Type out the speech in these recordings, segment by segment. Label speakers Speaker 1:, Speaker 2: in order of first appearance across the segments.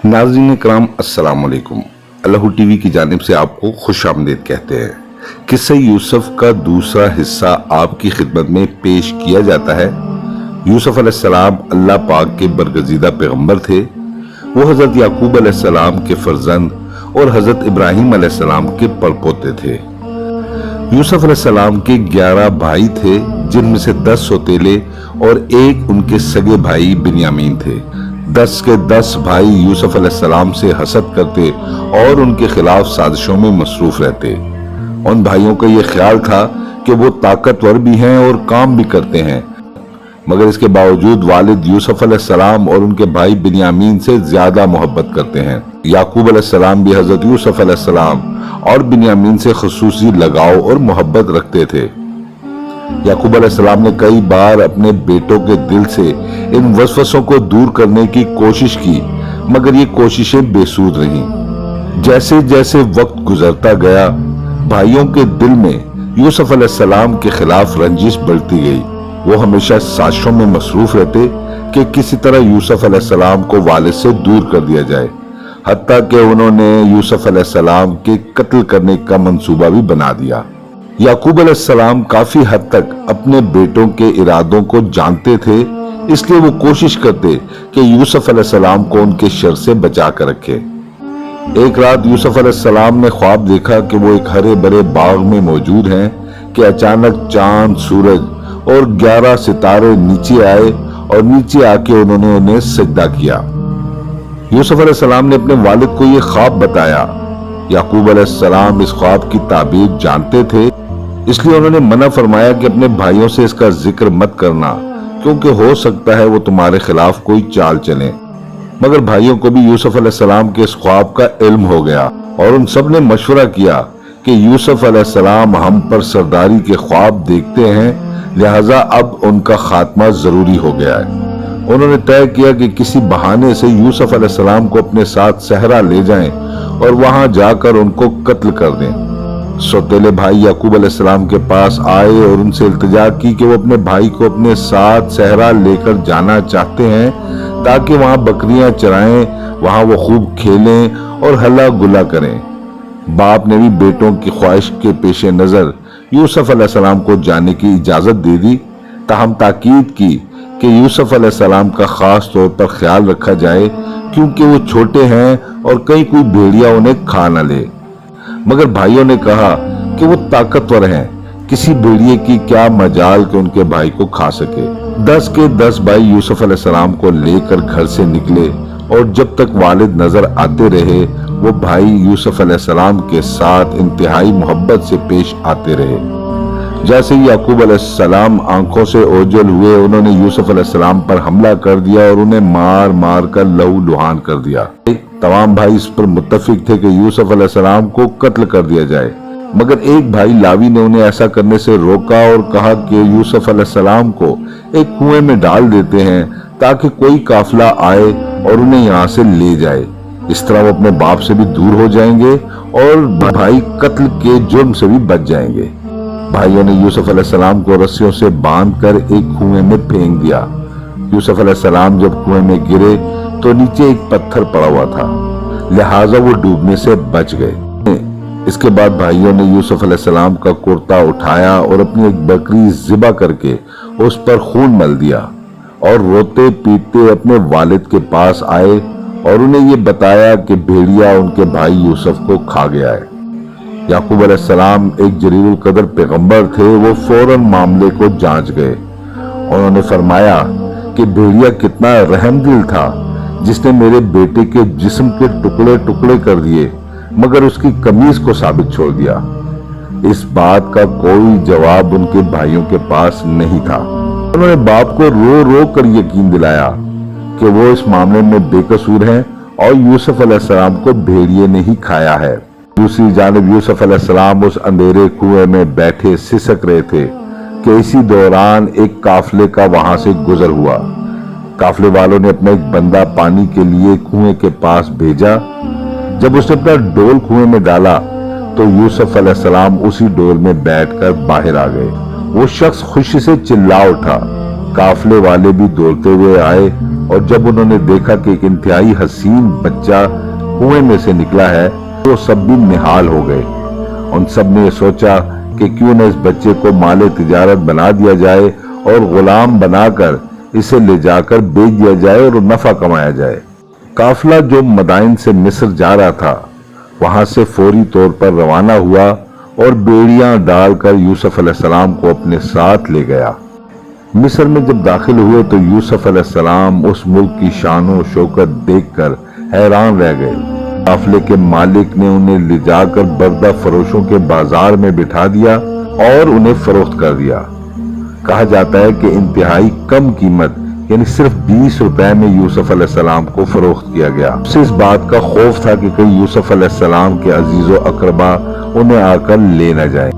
Speaker 1: नाज़रीन इकराम अस्सलाम वालेकुम। अल्लाह टीवी की जानिब से आपको खुश आमदीद कहते हैं। किस्सा यूसुफ का दूसरा हिस्सा आपकी खिदमत में पेश किया जाता है। यूसुफ अलैहिस्सलाम अल्लाह पाक के बरगजीदा पैगंबर थे। वो हजरत याकूब अलैहिस्सलाम के फर्जंद और हजरत इब्राहिम अलैहिस्सलाम के परपोते थे। यूसुफ अलैहिस्सलाम के 11 भाई थे, जिनमें से 10 सौतेले और एक उनके सगे भाई बिन्यामीन थे। 10 के 10 भाई यूसुफ अलैहिस्सलाम से हसद करते और उनके खिलाफ साजिशों में मसरूफ रहते। उन भाइयों का ये ख्याल था कि वो ताकतवर भी हैं और काम भी करते हैं, मगर इसके बावजूद वालिद यूसुफ अलैहिस्सलाम और उनके भाई बिन्यामीन से ज्यादा मोहब्बत करते हैं। याकूब अलैहिस्सलाम भी हजरत यूसुफ अलैहिस्सलाम और बिन्यामीन से खुसूसी लगाव और मोहब्बत रखते थे। याकूब अलैहिस्सलाम ने कई बार अपने बेटों के दिल से इन वसवसों को दूर करने की कोशिश की, मगर ये कोशिशें बेसूद रहीं। जैसे जैसे वक्त गुजरता गया, भाइयों के दिल में यूसुफ अलैहिस्सलाम के खिलाफ रंजिश बढ़ती गई। वो हमेशा साजिशों में मसरूफ रहते कि किसी तरह यूसुफ अलैहिस्सलाम को वालिद से दूर कर दिया जाए। हत्ता कि उन्होंने यूसुफ अलैहिस्सलाम के कत्ल करने का मंसूबा भी बना दिया। याकूब अलैहिस्सलाम काफी हद तक अपने बेटों के इरादों को जानते थे, इसलिए वो कोशिश करते कि यूसुफ अलैहिस्सलाम को उनके शर से बचा कर रखे। एक रात यूसुफ अलैहिस्सलाम ने ख्वाब देखा कि वो एक हरे भरे बाग में मौजूद हैं कि अचानक चांद, सूरज और 11 सितारे नीचे आए और नीचे आके उन्होंने उन्हें सजदा किया। यूसुफ अलैहिस्सलाम ने अपने वालिद को ये ख्वाब बताया। याकूब अलैहिस्सलाम इस ख्वाब की ताबीर जानते थे, इसलिए उन्होंने मना फरमाया कि अपने भाइयों से इसका जिक्र मत करना, क्योंकि हो सकता है वो तुम्हारे खिलाफ कोई चाल चले। मगर भाइयों को भी यूसुफ अलैहिस्सलाम के इस ख्वाब का इल्म हो गया और उन सब ने मशवरा किया कि यूसुफ अलैहिस्सलाम हम पर सरदारी के ख्वाब देखते हैं, लिहाजा अब उनका खात्मा जरूरी हो गया है। उन्होंने तय किया कि किसी बहाने से यूसुफ अलैहिस्सलाम को अपने साथ सहरा ले जाएं और वहां जाकर उनको कत्ल कर दें। सौतेले भाई याकूब अलैहिस्सलाम के पास आए और उनसे इल्तिजा की कि वो अपने भाई को अपने साथ सहरा लेकर जाना चाहते हैं, ताकि वहां बकरियां चराएं, वहां वो खूब खेलें और हल्ला गुल्ला करें। बाप ने भी बेटों की ख्वाहिश के पेश नजर यूसुफ अलैहिस्सलाम को जाने की इजाजत दे दी, ताहम ताकीद की कि यूसुफ अलैहिस्सलाम का खास तौर पर ख्याल रखा जाए, क्योंकि वो छोटे हैं और कहीं कोई भेड़िया उन्हें खा न ले। मगर भाइयों ने कहा कि वो ताकतवर हैं, किसी भेड़िए की क्या मजाल कि उनके भाई को खा सके। 10 के 10 भाई यूसुफ अलैहिस्सलाम को लेकर घर से निकले और जब तक वालिद नजर आते रहे, वो भाई यूसुफ अलैहिस्सलाम के साथ इंतहाई मोहब्बत से पेश आते रहे। जैसे ही याकूब अलैहिस्सलाम आंखों से ओझल हुए, उन्होंने यूसुफ अलैहिस्सलाम पर हमला कर दिया और उन्हें मार मार कर लहू लुहान कर दिया। तमाम भाई इस पर मुत्तफिक थे कि यूसुफ अलैहिस्सलाम को कत्ल कर दिया जाए, मगर एक भाई लावी ने उन्हें ऐसा करने से रोका और कहा कि यूसुफ अलैहिस्सलाम को एक कुएं में डाल देते हैं, ताकि कोई काफिला आए और उन्हें यहाँ से ले जाए। इस तरह वो अपने बाप से भी दूर हो जाएंगे और भाई कत्ल के जुर्म से भी बच जाएंगे। भाइयों ने यूसुफ अलैहिस्सलाम को रस्सियों से बांधकर एक कुएं में फेंक दिया। यूसुफ अलैहिस्सलाम जब कुएं में गिरे तो नीचे एक पत्थर पड़ा हुआ था, लिहाजा वो डूबने से बच गए। इसके बाद भाइयों ने यूसुफ अलैहिस्सलाम का कुर्ता उठाया और अपनी एक बकरी ज़िबा करके उस पर खून मल दिया और रोते पीटते अपने वालिद के पास आए और उन्हें ये बताया कि भेड़िया उनके भाई यूसुफ को खा गया है। याकूब अलैहिस्सलाम एक जलीलुल कदर पैगंबर थे, वो फौरन मामले को जांच गए। उन्होंने फरमाया कि भेड़िया कितना रहमदिल था, जिसने मेरे बेटे के जिस्म के टुकड़े टुकड़े कर दिए, मगर उसकी कमीज को साबित छोड़ दिया। इस बात का कोई जवाब उनके भाइयों के पास नहीं था। उन्होंने बाप को रो रो कर यकीन दिलाया कि वो इस मामले में बेकसूर हैं और यूसुफ अलैहिस्सलाम को भेड़िए ने ही खाया है। दूसरी जानिब यूसुफ अलैहिस्सलाम उस अंधेरे कुएं में बैठे सिसक रहे थे कि इसी दौरान एक काफिले का वहां से गुजर हुआ। काफिले वालों ने अपना एक बंदा पानी के लिए कुएं के पास भेजा। जब उसने अपना डोल कुएं में डाला तो यूसुफ अलैहिस्सलाम उसी डोल में बैठकर बाहर आ गए। वो शख्स खुशी से चिल्ला उठा। काफिले वाले भी दौड़ते हुए आए اور جب انہوں نے دیکھا کہ ایک انتہائی حسین بچہ کنویں میں سے نکلا ہے تو سب بھی نہال ہو گئے۔ ان سب نے سوچا کہ کیوں نہ اس بچے کو مال تجارت بنا دیا جائے اور غلام بنا کر اسے لے جا کر بیچ دیا جائے اور نفع کمایا جائے۔ قافلہ جو مدائن سے مصر جا رہا تھا وہاں سے فوری طور پر روانہ ہوا اور بیڑیاں ڈال کر یوسف علیہ السلام کو اپنے ساتھ لے گیا۔ مصر میں جب داخل ہوئے تو یوسف علیہ السلام اس ملک کی شان و شوکت دیکھ کر حیران رہ گئے۔ قافلے کے مالک نے انہیں لے جا کر بردہ فروشوں کے بازار میں بٹھا دیا اور انہیں فروخت کر دیا۔ کہا جاتا ہے کہ انتہائی کم قیمت یعنی صرف 20 روپے میں یوسف علیہ السلام کو فروخت کیا گیا۔ اسے اس بات کا خوف تھا کہ کہیں یوسف علیہ السلام کے عزیز و اقربا انہیں آ کر لے نہ جائیں۔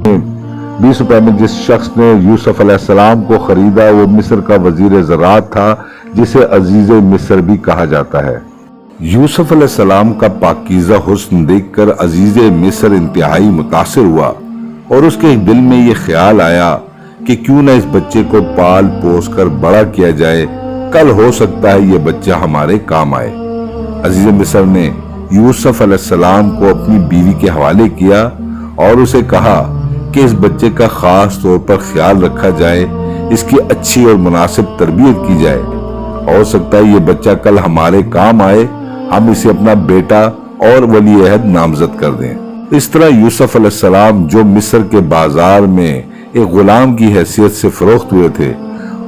Speaker 1: 20 روپے میں جس شخص نے یوسف علیہ السلام کو خریدا وہ مصر کا وزیر زراعت تھا جسے عزیز مصر بھی کہا جاتا ہے۔ یوسف علیہ السلام کا پاکیزہ حسن دیکھ کر عزیز مصر انتہائی متاثر ہوا اور اس کے دل میں یہ خیال آیا کہ کیوں نہ اس بچے کو پال پوس کر بڑا کیا جائے، کل ہو سکتا ہے یہ بچہ ہمارے کام آئے۔ عزیز مصر نے یوسف علیہ السلام کو اپنی بیوی کے حوالے کیا اور اسے کہا کہ اس بچے کا خاص طور پر خیال رکھا جائے، اس کی اچھی اور مناسب تربیت کی جائے، ہو سکتا ہے یہ بچہ کل ہمارے کام آئے، ہم اسے اپنا بیٹا اور ولی عہد نامزد کر دیں۔ اس طرح یوسف علیہ السلام جو مصر کے بازار میں ایک غلام کی حیثیت سے فروخت ہوئے تھے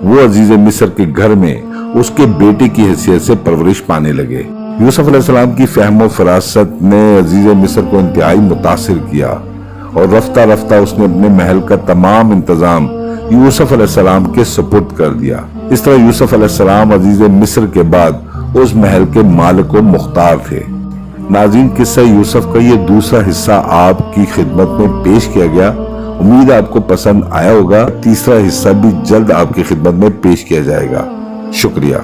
Speaker 1: وہ عزیز مصر کے گھر میں اس کے بیٹے کی حیثیت سے پرورش پانے لگے۔ یوسف علیہ السلام کی فہم و فراست نے عزیز مصر کو انتہائی متاثر کیا اور رفتہ رفتہ اس نے اپنے محل کا تمام انتظام یوسف علیہ السلام کے سپرد کر دیا۔ اس طرح یوسف علیہ السلام عزیز مصر کے بعد اس محل کے مالک و مختار تھے۔ ناظرین، قصہ یوسف کا یہ دوسرا حصہ آپ کی خدمت میں پیش کیا گیا۔ امید ہے آپ کو پسند آیا ہوگا۔ تیسرا حصہ بھی جلد آپ کی خدمت میں پیش کیا جائے گا۔ شکریہ۔